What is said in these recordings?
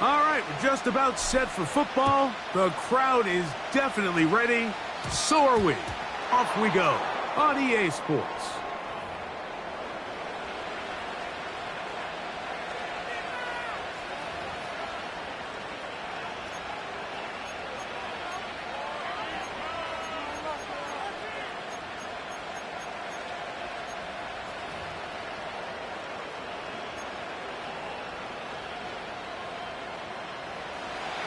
All right, we're just about set for football. The crowd is definitely ready. So are we. Off we go on EA Sports.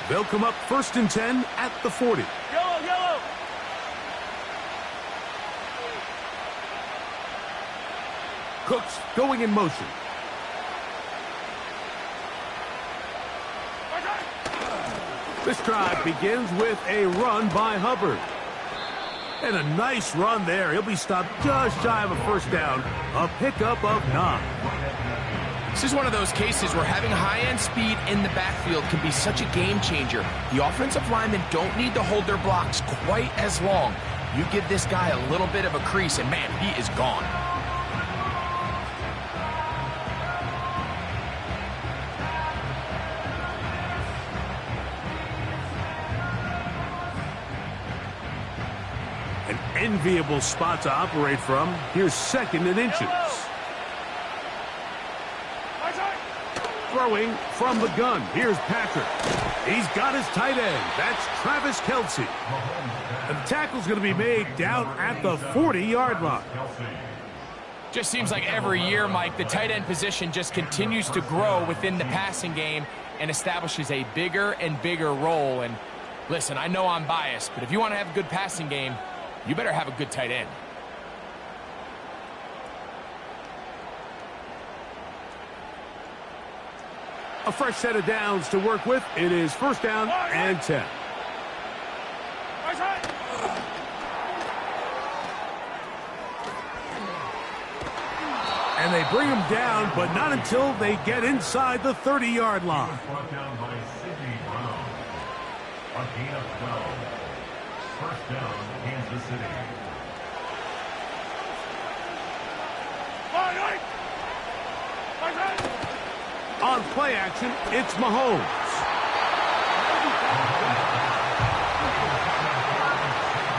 They'll come up 1st and 10 at the 40. Yellow, yellow. Cooks going in motion. This drive begins with a run by Hubbard. And a nice run there. He'll be stopped just shy of a first down. A pickup of 9. This is one of those cases where having high-end speed in the backfield can be such a game changer. The offensive linemen don't need to hold their blocks quite as long. You give this guy a little bit of a crease, and man, he is gone. An enviable spot to operate from. Here's 2nd and inches. Throwing from the gun. Here's Patrick. He's got his tight end. That's Travis Kelce. And the tackle's going to be made down at the 40-yard line. Just seems like every year, Mike, the tight end position just continues to grow within the passing game and establishes a bigger and bigger role. And listen, I know I'm biased, but if you want to have a good passing game, you better have a good tight end. A fresh set of downs to work with. It is 1st down and 10. And they bring him down, but not until they get inside the 30-yard line. Brought down by Sidney Brown. A gain of 12. 1st down, Kansas City. On play action, it's Mahomes.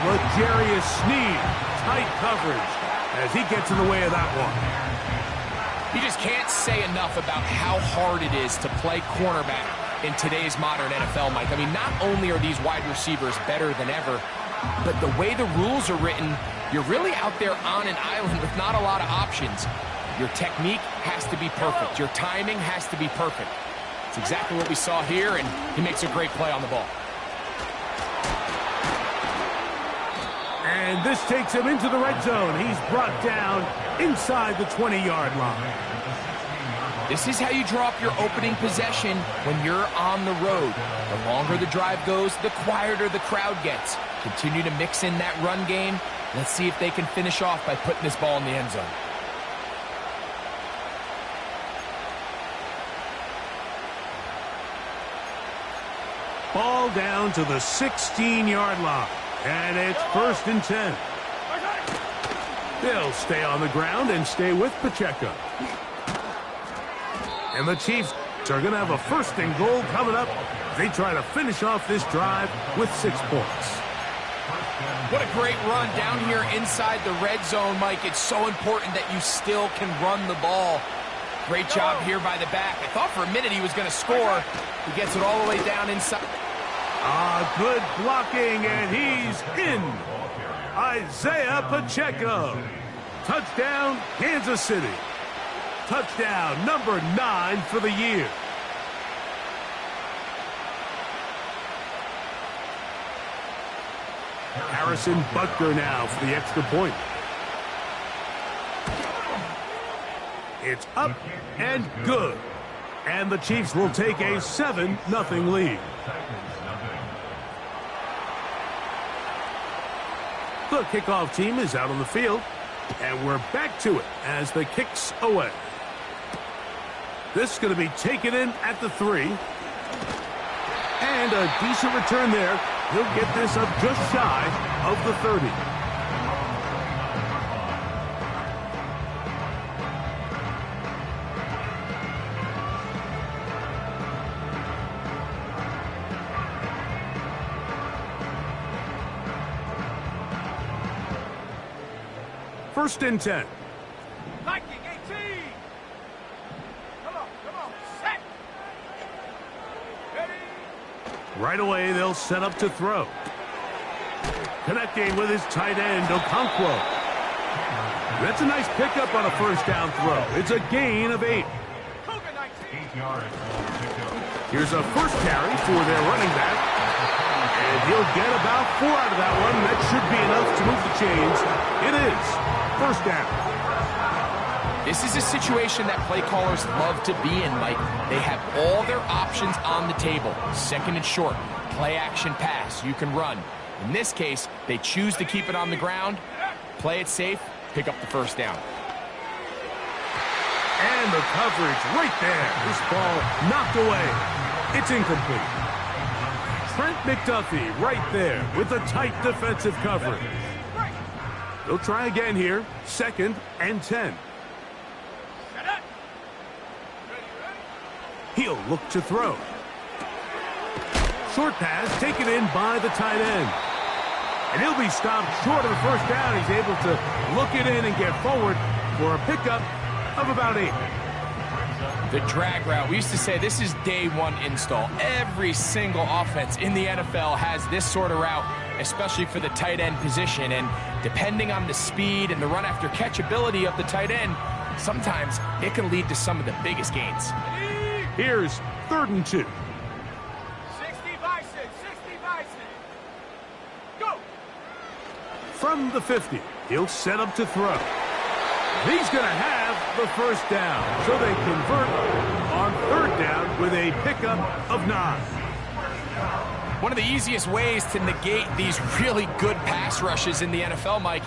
L'Jarius Sneed, tight coverage as he gets in the way of that one. You just can't say enough about how hard it is to play cornerback in today's modern NFL, Mike. I mean, not only are these wide receivers better than ever, but the way the rules are written, you're really out there on an island with not a lot of options. Your technique has to be perfect. Your timing has to be perfect. It's exactly what we saw here, and he makes a great play on the ball. And this takes him into the red zone. He's brought down inside the 20-yard line. This is how you draw up your opening possession when you're on the road. The longer the drive goes, the quieter the crowd gets. Continue to mix in that run game. Let's see if they can finish off by putting this ball in the end zone. Ball down to the 16-yard line. And it's 1st and 10. They'll stay on the ground and stay with Pacheco. And the Chiefs are going to have a 1st and goal coming up. They try to finish off this drive with 6 points. What a great run down here inside the red zone, Mike. It's so important that you still can run the ball. Great job here by the back. I thought for a minute he was going to score. He gets it all the way down inside. Good blocking, and he's in. Isaiah Pacheco. Touchdown, Kansas City. Touchdown number 9 for the year. Harrison Butker now for the extra point. It's up and good. And the Chiefs will take a 7-0 lead. The kickoff team is out on the field. And we're back to it as the kick's away. This is going to be taken in at the 3. And a decent return there. He'll get this up just shy of the 30. First and 10. Viking 18. Come on, set. Ready. Right away, they'll set up to throw. Connecting with his tight end, Okonkwo. That's a nice pickup on a first down throw. It's a gain of 8. Cougar 19. 8 yards. Here's a first carry for their running back. And he'll get about 4 out of that one. That should be enough to move the chains. It is. First down. This is a situation that play callers love to be in, Mike. They have all their options on the table. Second and short, play action pass, you can run. In this case, they choose to keep it on the ground, play it safe, pick up the first down. And the coverage right there. This ball knocked away. It's incomplete. Trent McDuffie right there with a tight defensive coverage. They'll try again here. Second and 10. He'll look to throw. Short pass taken in by the tight end. And he'll be stopped short of the first down. He's able to look it in and get forward for a pickup of about 8. The drag route, we used to say this is day one install. Every single offense in the NFL has this sort of route, especially for the tight end position. And depending on the speed and the run after catch ability of the tight end, sometimes it can lead to some of the biggest gains. Here's 3rd and 2. 60 Bison. Go. From the 50, he'll set up to throw. He's going to have the first down, so they convert on 3rd down with a pickup of 9. One of the easiest ways to negate these really good pass rushes in the NFL, Mike,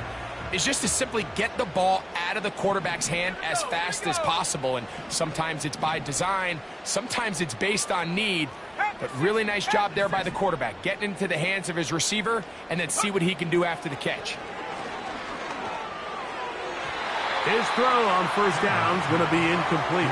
is just to simply get the ball out of the quarterback's hand as fast as possible. And sometimes it's by design, sometimes it's based on need, but really nice job there by the quarterback, getting into the hands of his receiver and then see what he can do after the catch. His throw on first down is going to be incomplete.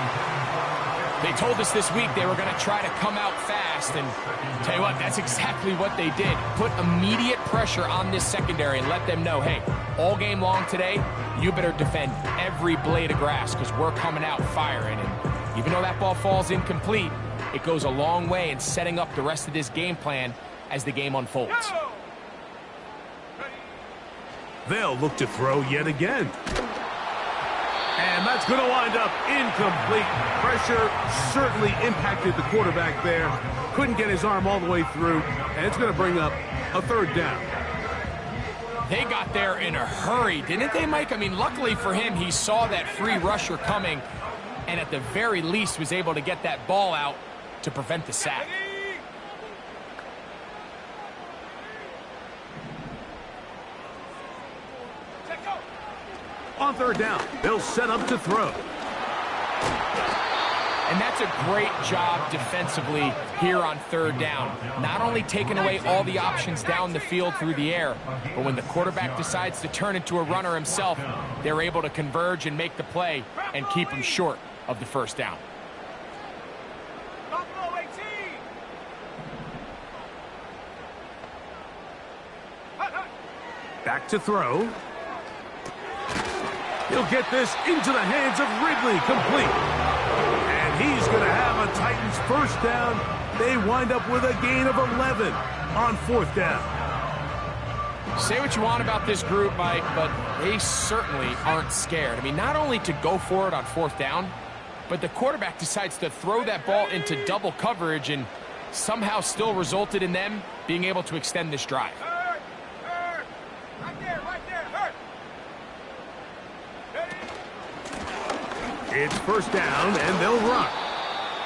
They told us this week they were going to try to come out fast, and tell you what, that's exactly what they did. Put immediate pressure on this secondary and let them know, hey, all game long today, you better defend every blade of grass because we're coming out firing. And even though that ball falls incomplete, it goes a long way in setting up the rest of this game plan as the game unfolds. They'll look to throw yet again. And that's going to wind up incomplete. Pressure certainly impacted the quarterback there. Couldn't get his arm all the way through, and it's going to bring up a 3rd down. They got there in a hurry, didn't they, Mike? I mean, luckily for him, he saw that free rusher coming, and at the very least was able to get that ball out to prevent the sack. On 3rd down, they'll set up to throw. And that's a great job defensively here on 3rd down. Not only taking away all the options down the field through the air, but when the quarterback decides to turn into a runner himself, they're able to converge and make the play and keep him short of the first down. Back to throw. He'll get this into the hands of Ridley, complete. And he's going to have a Titans first down. They wind up with a gain of 11 on 4th down. Say what you want about this group, Mike, but they certainly aren't scared. I mean, not only to go for it on 4th down, but the quarterback decides to throw that ball into double coverage and somehow still resulted in them being able to extend this drive. It's first down, and they'll run.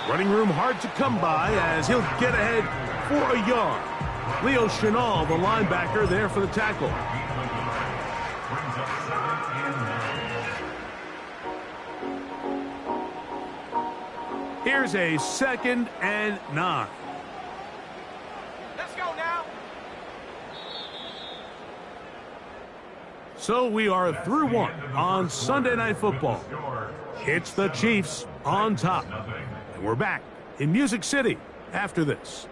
Running room hard to come by as he'll get ahead for a yard. Leo Shonuff, the linebacker, there for the tackle. Here's a 2nd and 9. Let's go now. So we are through one on Sunday Night Football. It's the Chiefs on top. And we're back in Music City after this.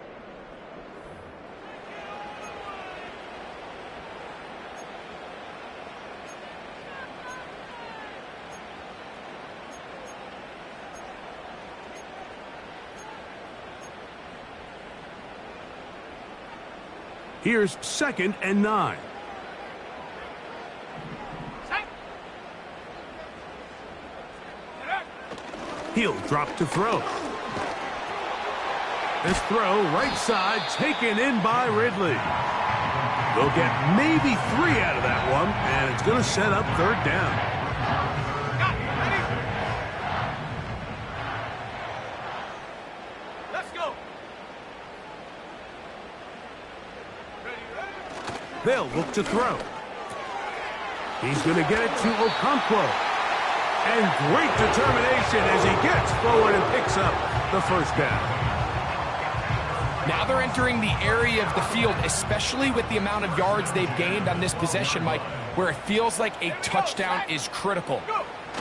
Here's 2nd and 9. He'll drop to throw. This throw, right side, taken in by Ridley. They'll get maybe 3 out of that one, and it's going to set up 3rd down. Let's go. They'll look to throw. He's going to get it to Okonkwo. And great determination as he gets forward and picks up the 1st down. Now they're entering the area of the field, especially with the amount of yards they've gained on this possession, Mike, where it feels like a touchdown is critical.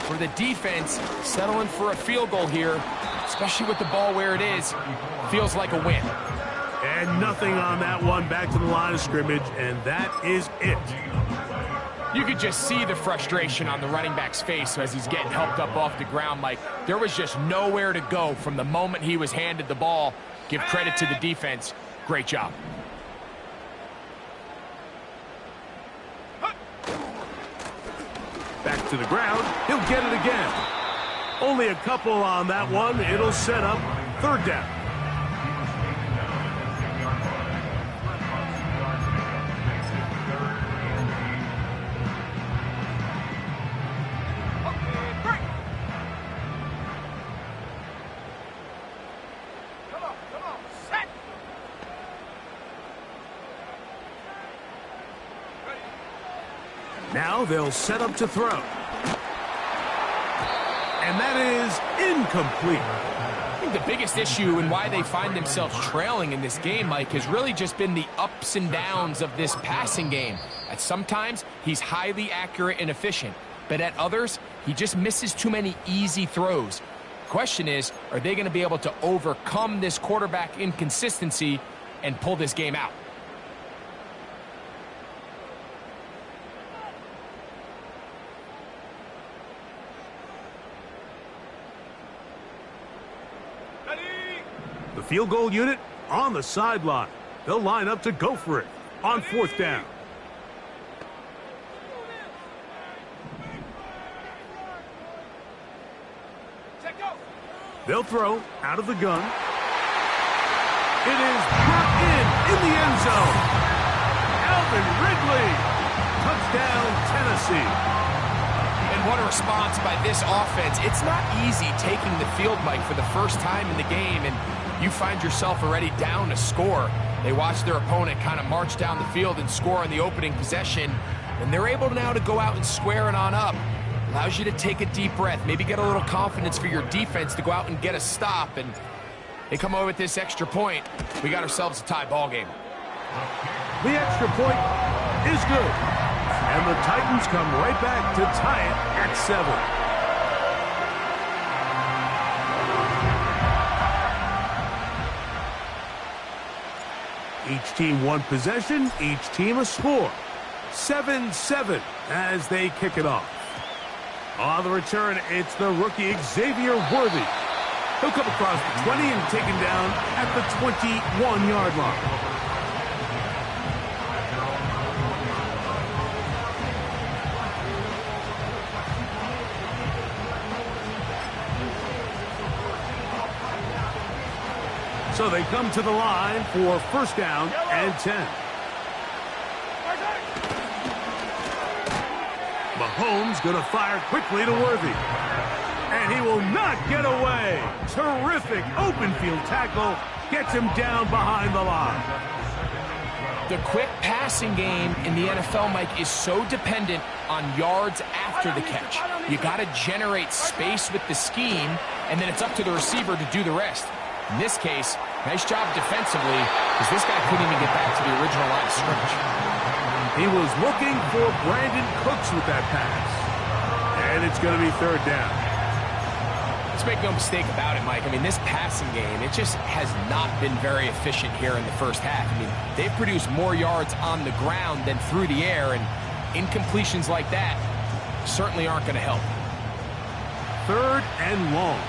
For the defense, settling for a field goal here, especially with the ball where it is, feels like a win. And nothing on that one, back to the line of scrimmage, and that is it. You could just see the frustration on the running back's face as he's getting helped up off the ground, Mike. There was just nowhere to go from the moment he was handed the ball. Give credit to the defense. Great job. Back to the ground. He'll get it again. Only a couple on that one. It'll set up 3rd down. Now they'll set up to throw. And that is incomplete. I think the biggest issue and why they find themselves trailing in this game, Mike, has really just been the ups and downs of this passing game. At sometimes, he's highly accurate and efficient, but at others, he just misses too many easy throws. The question is, are they going to be able to overcome this quarterback inconsistency and pull this game out? The field goal unit on the sideline. They'll line up to go for it on 4th down. They'll throw out of the gun. It is brought in the end zone. Alvin Ridley. Touchdown, Tennessee. And what a response by this offense. It's not easy taking the field, Mike, for the first time in the game, and you find yourself already down a score. They watch their opponent kind of march down the field and score on the opening possession, and they're able now to go out and square it on up. Allows you to take a deep breath, maybe get a little confidence for your defense to go out and get a stop, and they come away with this extra point. We got ourselves a tie ball game. The extra point is good, and the Titans come right back to tie it at 7. Each team one possession, each team a score. 7-7 as they kick it off. On the return, it's the rookie Xavier Worthy. He'll come across the 20 and taken down at the 21-yard line. So they come to the line for 1st down and 10. Mahomes going to fire quickly to Worthy. And he will not get away. Terrific open field tackle. Gets him down behind the line. The quick passing game in the NFL, Mike, is so dependent on yards after the catch. You got to generate space with the scheme, and then it's up to the receiver to do the rest. In this case, nice job defensively, because this guy couldn't even get back to the original line of scrimmage. He was looking for Brandon Cooks with that pass. And it's going to be 3rd down. Let's make no mistake about it, Mike. I mean, this passing game, it just has not been very efficient here in the first half. I mean, they've produced more yards on the ground than through the air, and incompletions like that certainly aren't going to help. 3rd and long.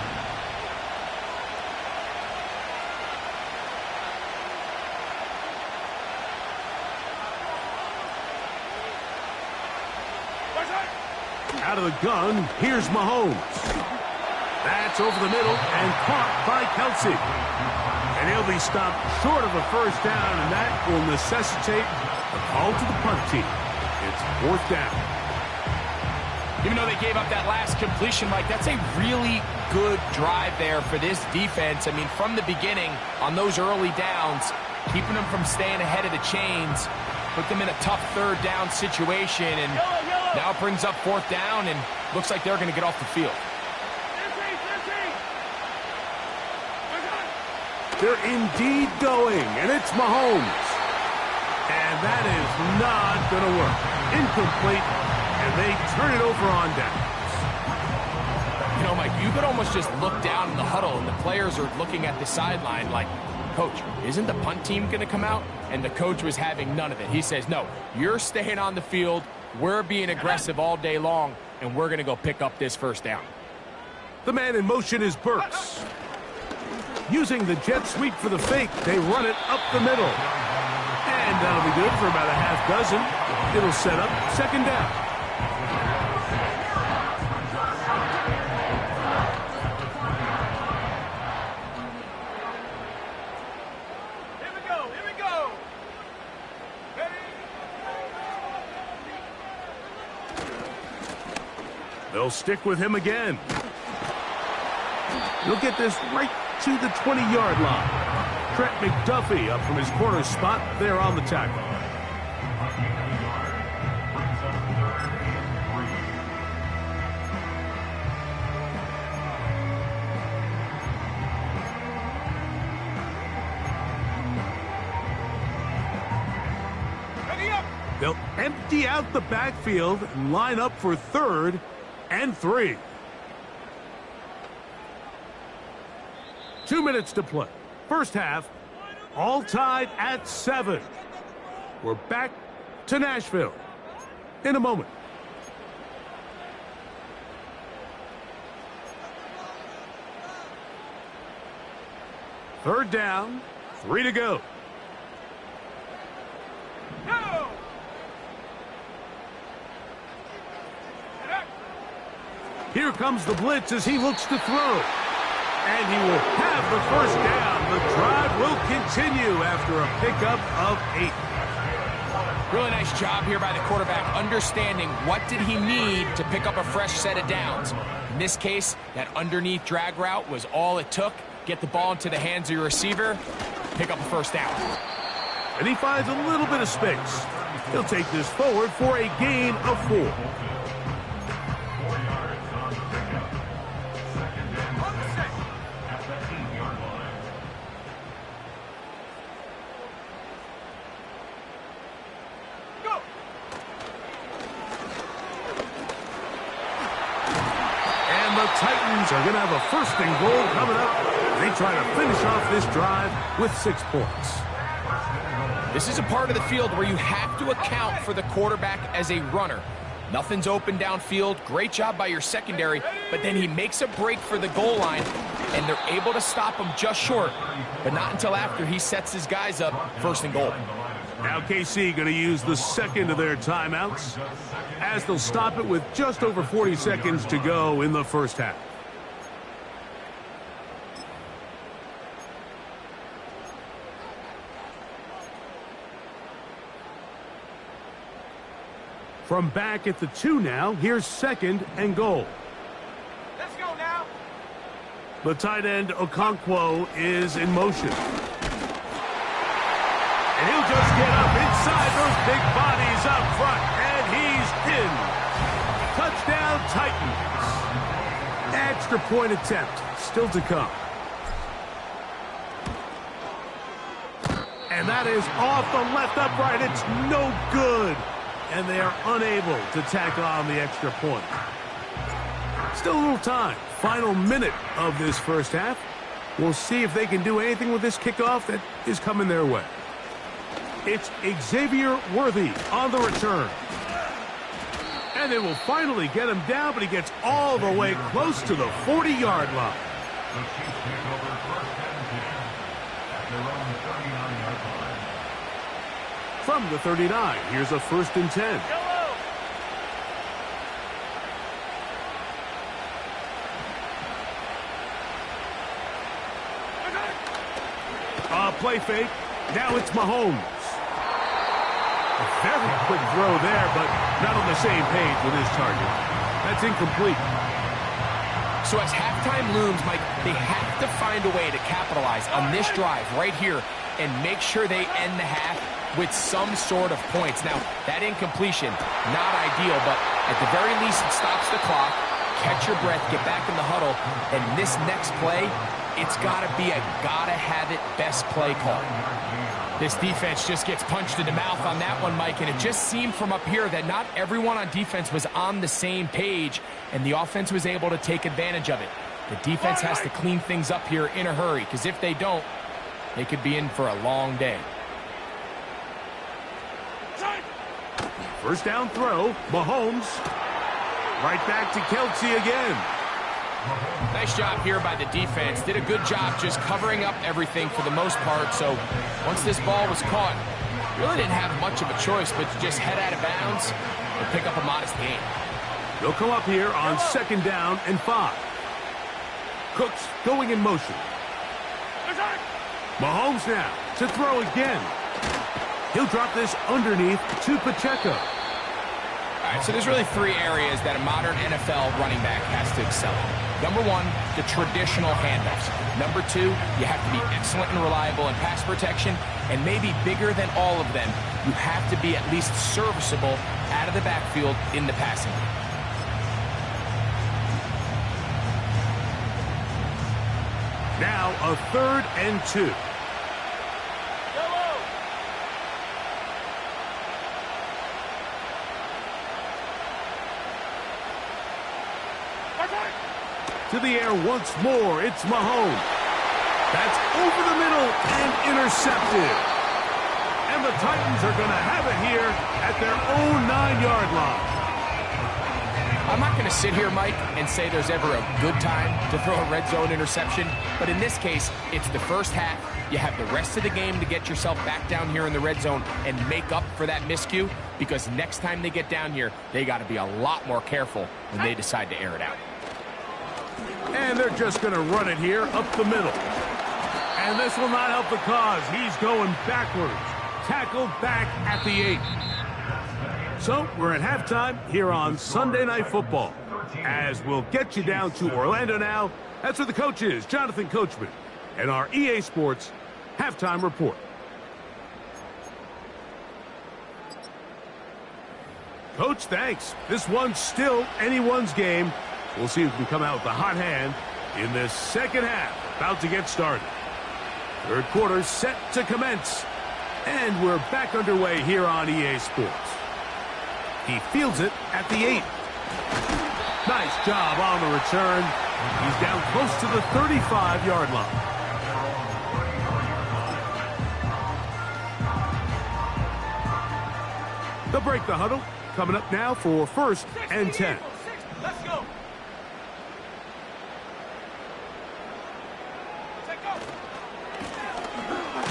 Out of the gun, here's Mahomes. That's over the middle and caught by Kelsey. And he'll be stopped short of a first down, and that will necessitate a call to the punt team. It's fourth down. Even though they gave up that last completion, Mike, that's a really good drive there for this defense. I mean, from the beginning, on those early downs, keeping them from staying ahead of the chains, put them in a tough third down situation, and now it brings up fourth down, and looks like they're going to get off the field. They're indeed going, and it's Mahomes. And that is not going to work. Incomplete, and they turn it over on downs. You know, Mike, you could almost just look down in the huddle, and the players are looking at the sideline like, Coach, isn't the punt team going to come out? And the coach was having none of it. He says, no, you're staying on the field. We're being aggressive all day long, and we're going to go pick up this first down. The man in motion is Burks. Using the jet sweep for the fake, they run it up the middle. And that'll be good for about a half dozen. It'll set up second down. Here we go, here we go. Ready? They'll stick with him again. He'll get this right to the 20-yard line. Trent McDuffie up from his corner spot there on the tackle. Ready up. They'll empty out the backfield and line up for 3rd and 3. 2 minutes to play. First half, all tied at 7. We're back to Nashville in a moment. Third down, 3 to go. Go. Here comes the blitz as he looks to throw. And he will have the first down. The drive will continue after a pickup of 8. Really nice job here by the quarterback, understanding what did he need to pick up a fresh set of downs. In this case, that underneath drag route was all it took. Get the ball into the hands of your receiver, pick up a first down. And he finds a little bit of space. He'll take this forward for a gain of 4. Titans are going to have a first and goal coming up. They try to finish off this drive with 6 points. This is a part of the field where you have to account for the quarterback as a runner. Nothing's open downfield. Great job by your secondary, but then he makes a break for the goal line, and they're able to stop him just short, but not until after he sets his guys up first and goal. Now KC going to use the second of their timeouts as they'll stop it with just over 40 seconds to go in the first half. From back at the 2 now, here's second and goal. Let's go now. The tight end Okonkwo is in motion. And he'll just get up inside those big bodies up front, and he's in. Touchdown Titans. Extra point attempt still to come. And that is off the left upright. It's no good. And they are unable to tack on the extra point. Still a little time. Final minute of this first half. We'll see if they can do anything with this kickoff that is coming their way. It's Xavier Worthy on the return. And they will finally get him down, but he gets all the way close to the 40-yard line. The Chiefs take over first and 10 at their own 39-yard line. From the 39, here's a first and 10. Play fake. Now it's Mahomes. A very quick throw there, but not on the same page with his target. That's incomplete. So as halftime looms, Mike, they have to find a way to capitalize on this drive right here and make sure they end the half with some sort of points. Now, that incompletion, not ideal, but at the very least, it stops the clock. Catch your breath, get back in the huddle, and this next play, it's got to be a gotta-have-it best play call. This defense just gets punched in the mouth on that one, Mike, and it just seemed from up here that not everyone on defense was on the same page, and the offense was able to take advantage of it. The defense has to clean things up here in a hurry, because if they don't, they could be in for a long day. First down throw, Mahomes. Right back to Kelsey again. Nice job here by the defense. Did a good job just covering up everything for the most part. So once this ball was caught, really didn't have much of a choice but to just head out of bounds and pick up a modest gain. They'll come up here on 2nd down and 5. Cooks going in motion. Mahomes now to throw again. He'll drop this underneath to Pacheco. All right, so there's really 3 areas that a modern NFL running back has to excel in. Number 1, the traditional handoffs. Number 2, you have to be excellent and reliable in pass protection. And maybe bigger than all of them, you have to be at least serviceable out of the backfield in the passing game. Now a 3rd and 2. To the air once more, it's Mahomes. That's over the middle and intercepted. And the Titans are going to have it here at their own 9-yard line. I'm not going to sit here, Mike, and say there's ever a good time to throw a red zone interception, but in this case, it's the first half. You have the rest of the game to get yourself back down here in the red zone and make up for that miscue, because next time they get down here, they got to be a lot more careful when they decide to air it out. And they're just going to run it here up the middle. And this will not help the cause. He's going backwards. Tackled back at the 8. So we're at halftime here on Sunday Night Football. As we'll get you down to Orlando now. That's where the coach is, Jonathan Coachman, and our EA Sports Halftime Report. Coach, thanks. This one's still anyone's game. We'll see who can come out with the hot hand in this second half. About to get started. 3rd quarter set to commence. And we're back underway here on EA Sports. He fields it at the 8. Nice job on the return. He's down close to the 35-yard line. They'll break the huddle. Coming up now for 1st and 10. Let's go.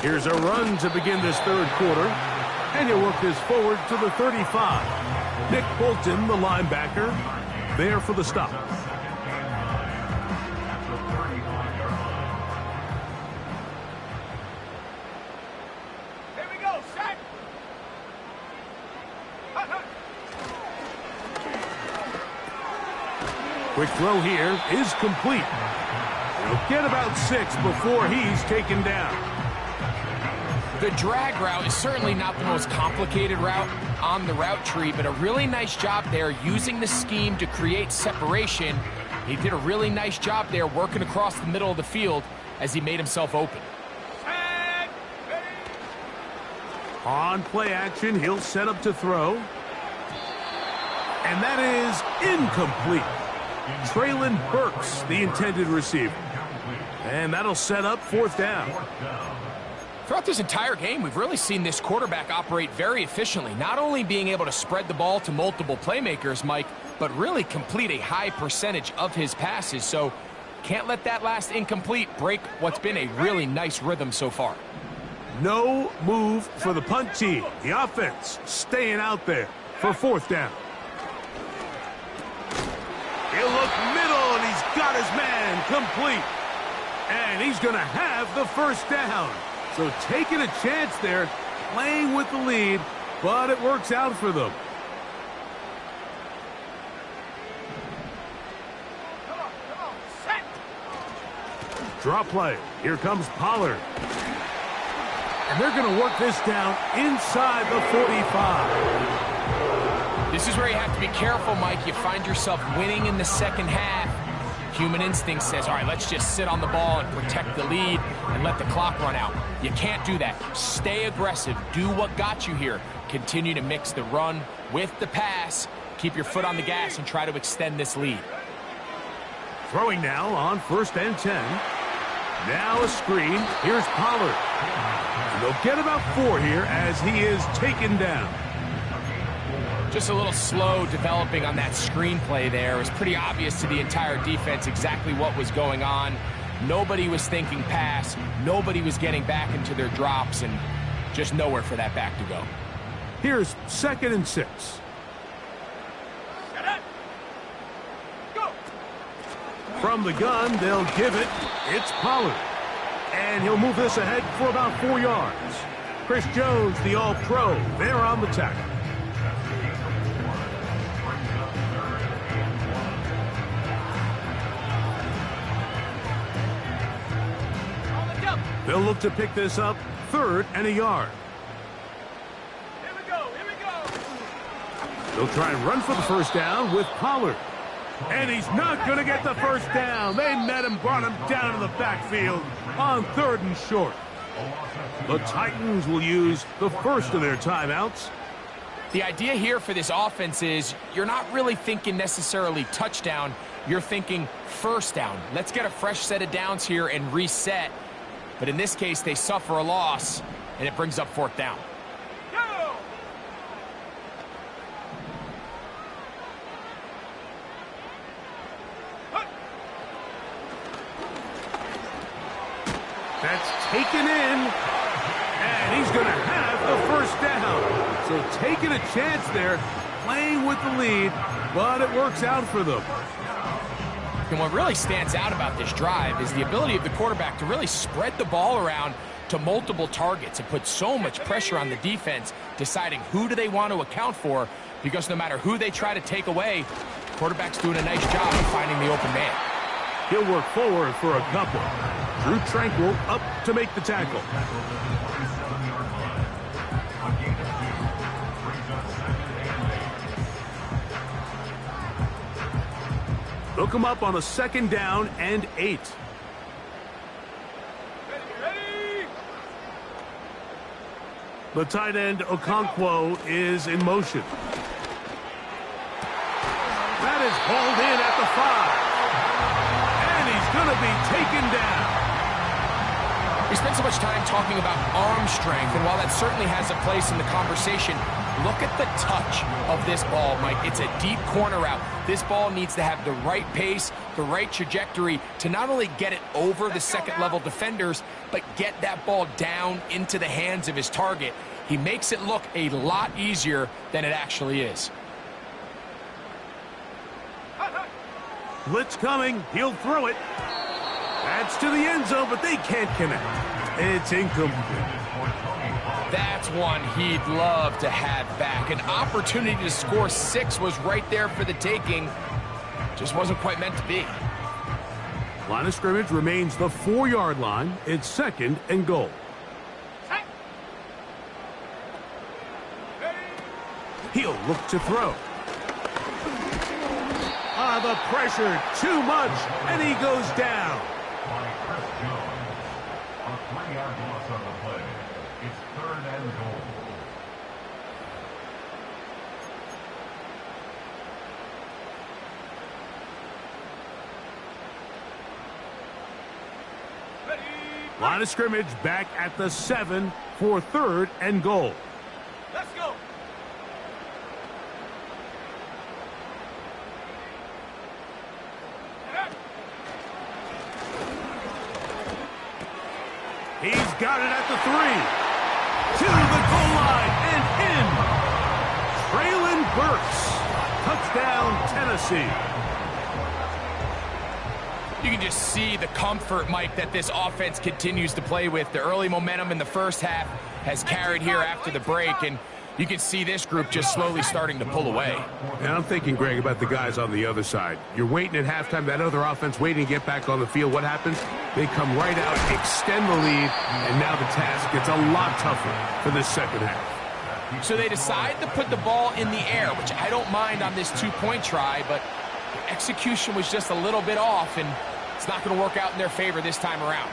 Here's a run to begin this 3rd quarter. And he'll work this forward to the 35. Nick Bolton, the linebacker, there for the stop. Here we go, set. Quick throw here is complete. He'll get about 6 before he's taken down. The drag route is certainly not the most complicated route on the route tree, but a really nice job there using the scheme to create separation. He did a really nice job there working across the middle of the field as he made himself open. On play action, he'll set up to throw. And that is incomplete. Traylon Burks, the intended receiver. And that'll set up 4th down. Throughout this entire game, we've really seen this quarterback operate very efficiently, not only being able to spread the ball to multiple playmakers, Mike, but really complete a high percentage of his passes. So can't let that last incomplete break what's been a really nice rhythm so far. No move for the punt team. The offense staying out there for 4th down. He'll look middle, and he's got his man complete. And he's going to have the 1st down. So taking a chance there, playing with the lead, but it works out for them. Come on, set. Draw play. Here comes Pollard. And they're going to work this down inside the 45. This is where you have to be careful, Mike. You find yourself winning in the second half. Human instinct says, all right, let's just sit on the ball and protect the lead and let the clock run out. You can't do that. Stay aggressive. Do what got you here. Continue to mix the run with the pass. Keep your foot on the gas and try to extend this lead. Throwing now on 1st and 10. Now a screen. Here's Pollard. And they'll get about 4 here as he is taken down. Just a little slow developing on that screenplay there. It was pretty obvious to the entire defense exactly what was going on. Nobody was thinking pass. Nobody was getting back into their drops, and just nowhere for that back to go. Here's 2nd and 6. Set up. Go. From the gun, they'll give it. It's Pollard. And he'll move this ahead for about 4 yards. Chris Jones, the All-Pro, there on the tackle. They'll look to pick this up 3rd and a yard. Here we go. They'll try and run for the 1st down with Pollard. And he's not going to get the 1st down. They met him, brought him down to the backfield on 3rd and short. The Titans will use the first of their timeouts. The idea here for this offense is you're not really thinking necessarily touchdown. You're thinking 1st down. Let's get a fresh set of downs here and reset. But in this case, they suffer a loss, and it brings up 4th down. Go. That's taken in, and he's going to have the 1st down. So taking a chance there, playing with the lead, but it works out for them. And what really stands out about this drive is the ability of the quarterback to really spread the ball around to multiple targets and put so much pressure on the defense, deciding who do they want to account for, because no matter who they try to take away, the quarterback's doing a nice job of finding the open man. He'll work forward for a couple. Drew Tranquil up to make the tackle. They'll come up on a 2nd down and 8. Ready. The tight end Okonkwo is in motion. That is hauled in at the 5. And he's going to be taken down. We spent so much time talking about arm strength, and while that certainly has a place in the conversation, look at the touch of this ball, Mike. It's a deep corner route. This ball needs to have the right pace, the right trajectory to not only get it over the second-level defenders, but get that ball down into the hands of his target. He makes it look a lot easier than it actually is. Blitz coming. He'll throw it. That's to the end zone, but they can't connect. It's incomplete. That's one he'd love to have back. An opportunity to score 6 was right there for the taking. Just wasn't quite meant to be. Line of scrimmage remains the 4-yard line. It's 2nd and goal. Set. Ready. He'll look to throw. The pressure, too much, and he goes down. By Chris Jones. A 3-yard loss on the play. It's 3rd and goal. Ready. Line of scrimmage back at the 7 for 3rd and goal. Let's go. He's got it at the 3. To the goal line and in. Traylon Burks. Touchdown, Tennessee. You can just see the comfort, Mike, that this offense continues to play with. The early momentum in the first half has carried here after the break, and you can see this group just slowly starting to pull away. And I'm thinking, Greg, about the guys on the other side. You're waiting at halftime, that other offense waiting to get back on the field. What happens? They come right out, extend the lead, and now the task gets a lot tougher for this second half. So they decide to put the ball in the air, which I don't mind on this two-point try, but the execution was just a little bit off, and it's not going to work out in their favor this time around.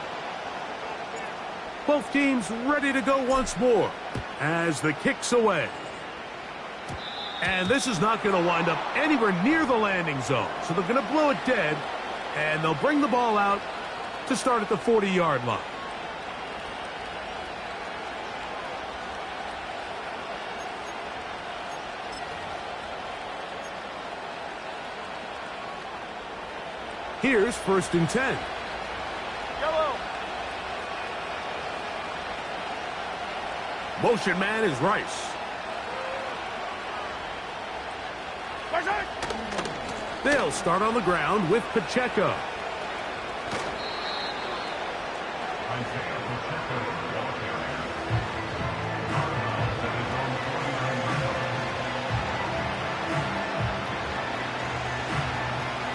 Both teams ready to go once more as the kick's away. And this is not going to wind up anywhere near the landing zone, so they're going to blow it dead, and they'll bring the ball out to start at the 40-yard line. Here's 1st and 10. Yellow. Motion man is Rice. They'll start on the ground with Pacheco.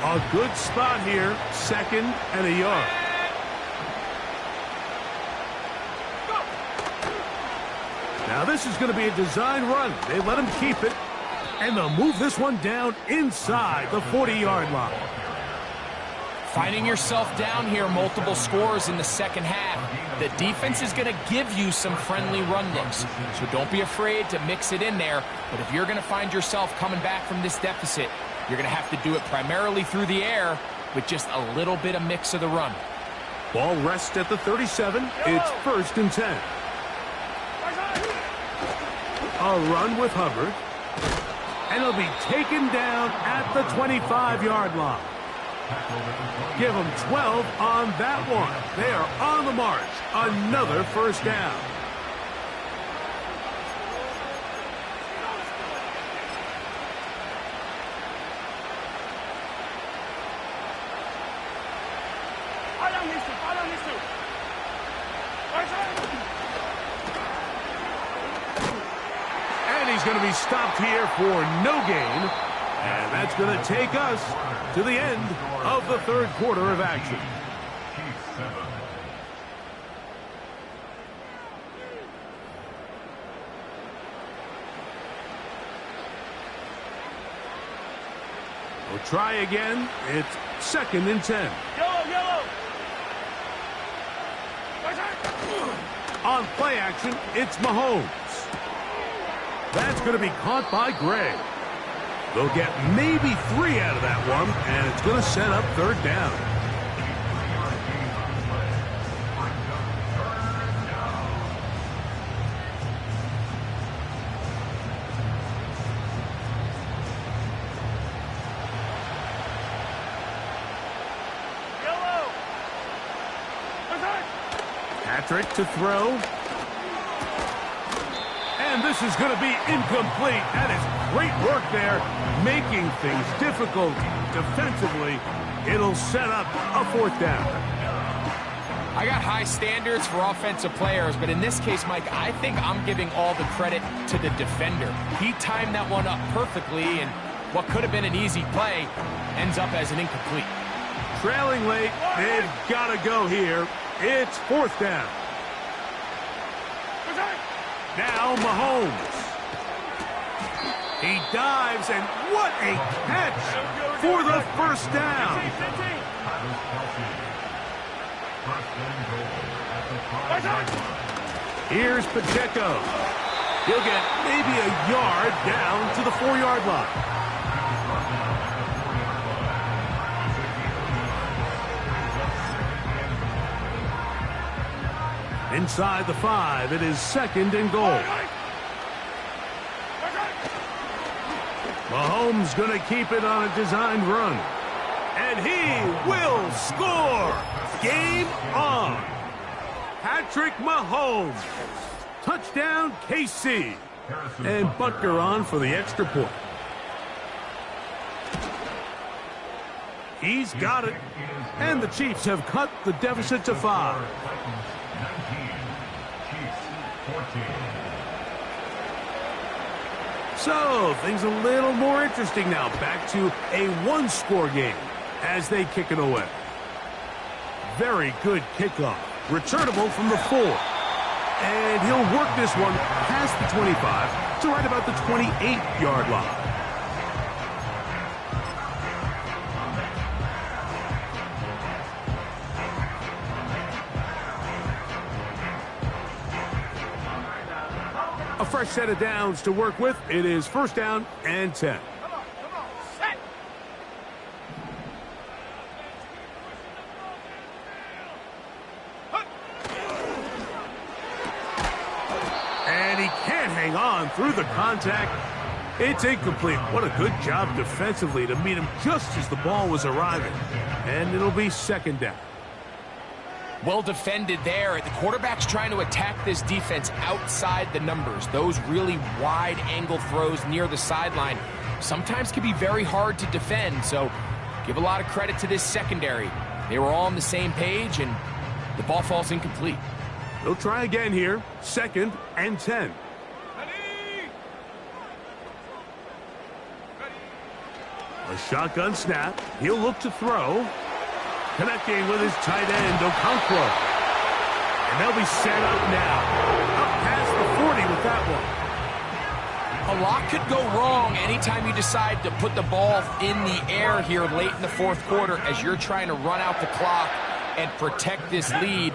A good spot here, 2nd and a yard. Now this is going to be a design run. They let him keep it, and they'll move this one down inside the 40-yard line. Finding yourself down here, multiple scores in the second half. The defense is going to give you some friendly run looks, so don't be afraid to mix it in there. But if you're going to find yourself coming back from this deficit, you're going to have to do it primarily through the air with just a little bit of mix of the run. Ball rests at the 37. It's 1st and 10. A run with Hubbard. And he'll be taken down at the 25-yard line. Give them 12 on that one. They are on the march. Another 1st down. And he's going to be stopped here for no gain. And that's going to take us to the end of the 3rd quarter of action. We'll try again. It's 2nd and 10. Yellow. On play action, it's Mahomes. That's going to be caught by Gray. They'll get maybe 3 out of that one, and it's going to set up 3rd down. Yellow. Patrick to throw. And this is going to be incomplete. That is great work there, making things difficult defensively. It'll set up a 4th down. I got high standards for offensive players, but in this case, Mike, I think I'm giving all the credit to the defender. He timed that one up perfectly, and what could have been an easy play ends up as an incomplete. Trailing late, they've got to go here. It's 4th down. Now Mahomes. He dives, and what a catch for the 1st down. Here's Pacheco. He'll get maybe a yard down to the 4-yard line. Inside the 5, it is 2nd and goal. Mahomes going to keep it on a designed run. And he will score. Game on. Patrick Mahomes. Touchdown, KC. And Butker on for the extra point. He's got it. And the Chiefs have cut the deficit to 5. 19, Chiefs 14. So, things a little more interesting now. Back to a one-score game as they kick it away. Very good kickoff. Returnable from the 4. And he'll work this one past the 25 to right about the 28-yard line. A fresh set of downs to work with. It is first down and 10. Come on, set. And he can't hang on through the contact. It's incomplete. What a good job defensively to meet him just as the ball was arriving. And it'll be second down. Well defended there. The quarterback's trying to attack this defense outside the numbers. Those really wide angle throws near the sideline sometimes can be very hard to defend. So give a lot of credit to this secondary. They were all on the same page, and the ball falls incomplete. They'll try again here. Second and 10. A shotgun snap. He'll look to throw. Connecting with his tight end, Okonkwo. And they'll be set up now. Up past the 40 with that one. A lot could go wrong anytime you decide to put the ball in the air here late in the fourth quarter as you're trying to run out the clock and protect this lead.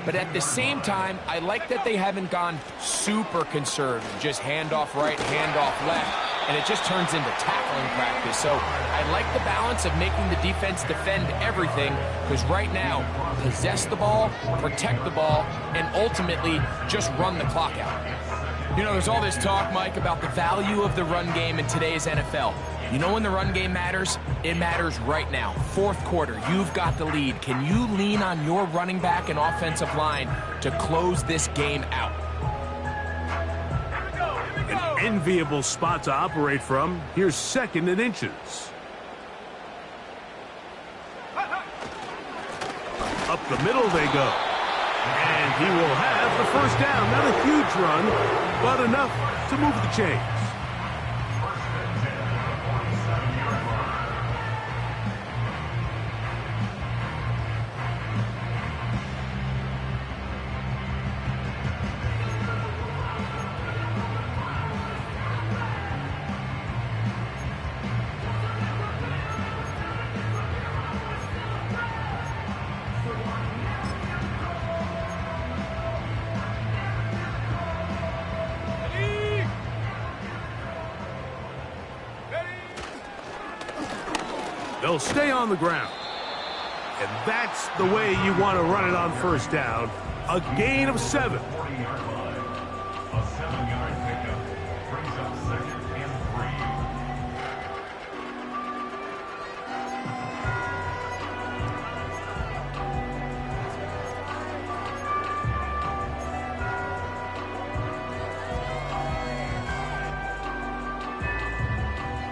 But at the same time, I like that they haven't gone super conservative. Just handoff right, handoff left. And it just turns into tackling practice. So I like the balance of making the defense defend everything, because right now, possess the ball, protect the ball, and ultimately just run the clock out. You know, there's all this talk, Mike, about the value of the run game in today's NFL. You know when the run game matters? It matters right now. Fourth quarter, you've got the lead. Can you lean on your running back and offensive line to close this game out? Enviable spot to operate from. Here's second and inches. Up the middle they go. And he will have the first down. Not a huge run, but enough to move the chains. They'll stay on the ground. And that's the way you want to run it on first down. A gain of 7. 40-yard line. A 7-yard pickup. Brings up second and 3.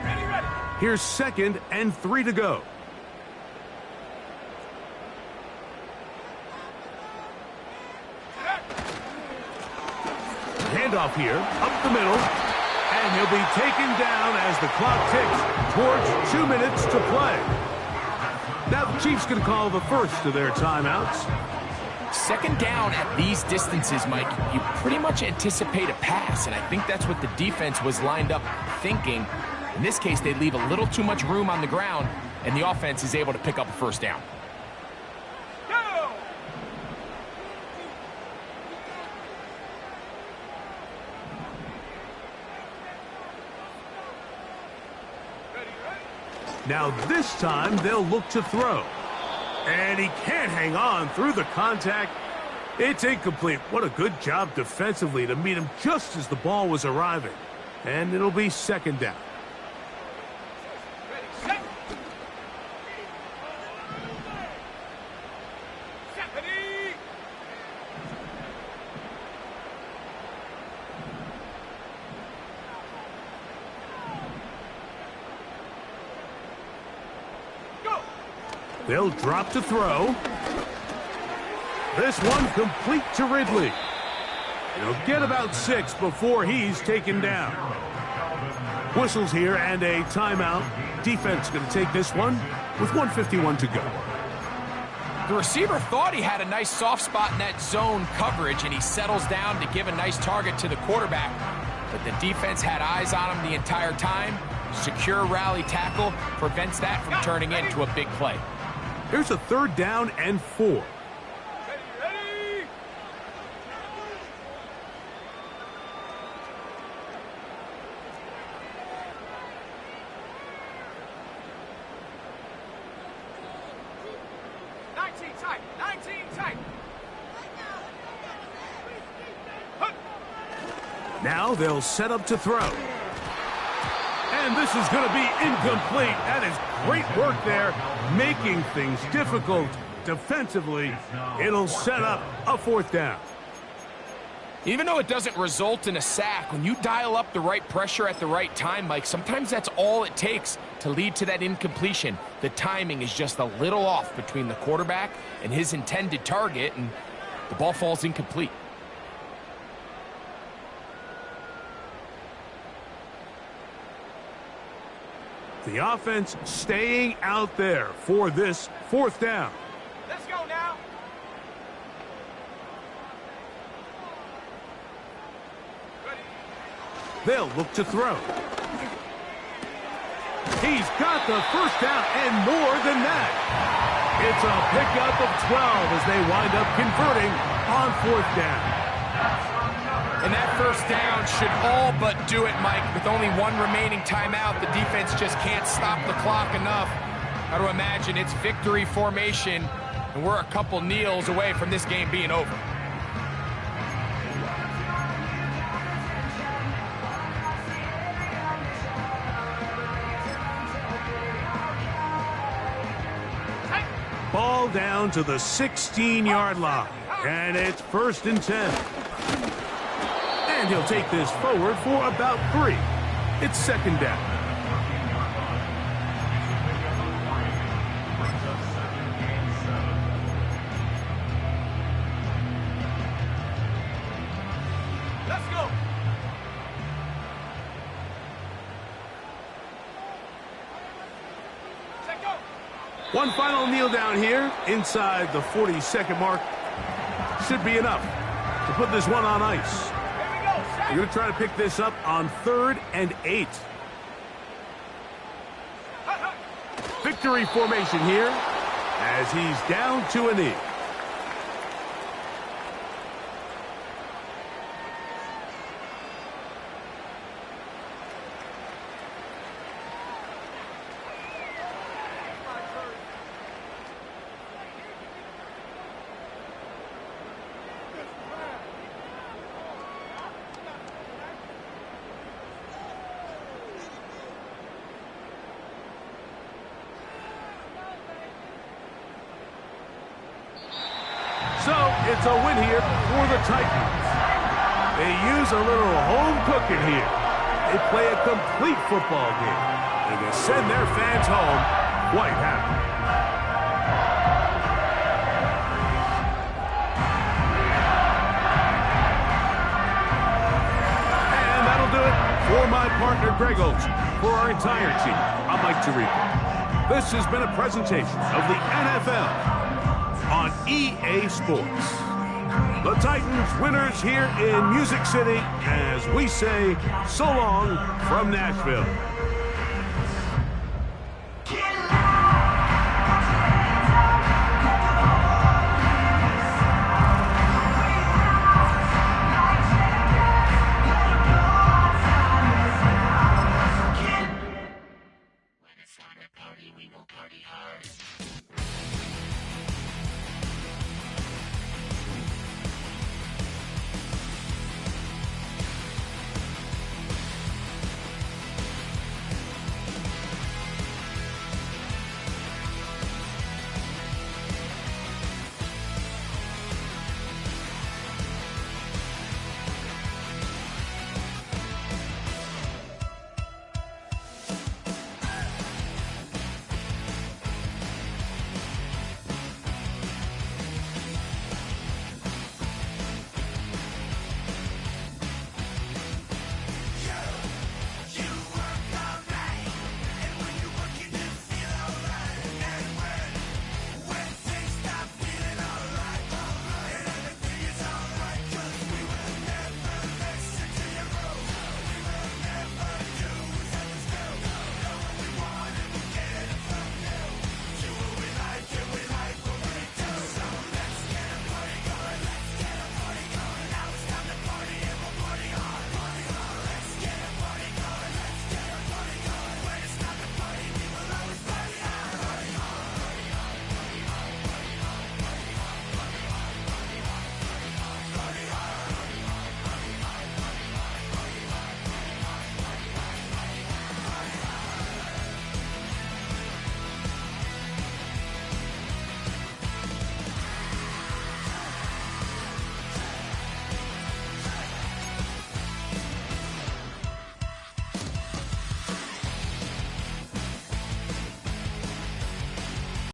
Ready. Here's second and 3 to go. Handoff here, up the middle, and he'll be taken down as the clock ticks towards 2 minutes to play. Now the Chiefs can call the first of their timeouts. Second down at these distances, Mike, you pretty much anticipate a pass, and I think that's what the defense was lined up thinking. In this case, they leave a little too much room on the ground, and the offense is able to pick up a first down. Go! Now this time they'll look to throw. And he can't hang on through the contact. It's incomplete. What a good job defensively to meet him just as the ball was arriving. And it'll be second down. They'll drop to throw. This one complete to Ridley. He'll get about 6 before he's taken down. Whistles here and a timeout. Defense going to take this one with 1:51 to go. The receiver thought he had a nice soft spot in that zone coverage, and he settles down to give a nice target to the quarterback. But the defense had eyes on him the entire time. Secure rally tackle prevents that from turning into a big play. Here's a 3rd down and 4. Ready? 19 tight. 19 tight. Now they'll set up to throw. And this is going to be incomplete. That is great work there, making things difficult defensively. It'll set up a 4th down. Even though it doesn't result in a sack, when you dial up the right pressure at the right time, Mike, sometimes that's all it takes to lead to that incompletion. The timing is just a little off between the quarterback and his intended target, and the ball falls incomplete. The offense staying out there for this 4th down. Let's go now. Ready? They'll look to throw. He's got the 1st down and more than that. It's a pickup of 12 as they wind up converting on 4th down. And that 1st down should all but do it, Mike. With only 1 remaining timeout, the defense just can't stop the clock enough. Got to imagine it's victory formation, and we're a couple kneels away from this game being over. Ball down to the 16-yard line, and it's 1st and 10. And he'll take this forward for about 3. It's 2nd down. Let's go. Check go. One final kneel down here inside the 40-second mark. Should be enough to put this one on ice. You're going to try to pick this up on 3rd and 8. Victory formation here as he's down to a knee. So it's a win here for the Titans. They use a little home cooking here. They play a complete football game. And they send their fans home quite happy. And that'll do it for my partner Greg Olson. For our entire team, I'm Mike Tirico. This has been a presentation of the NFL on EA Sports. The Titans winners here in Music City as we say so long from Nashville.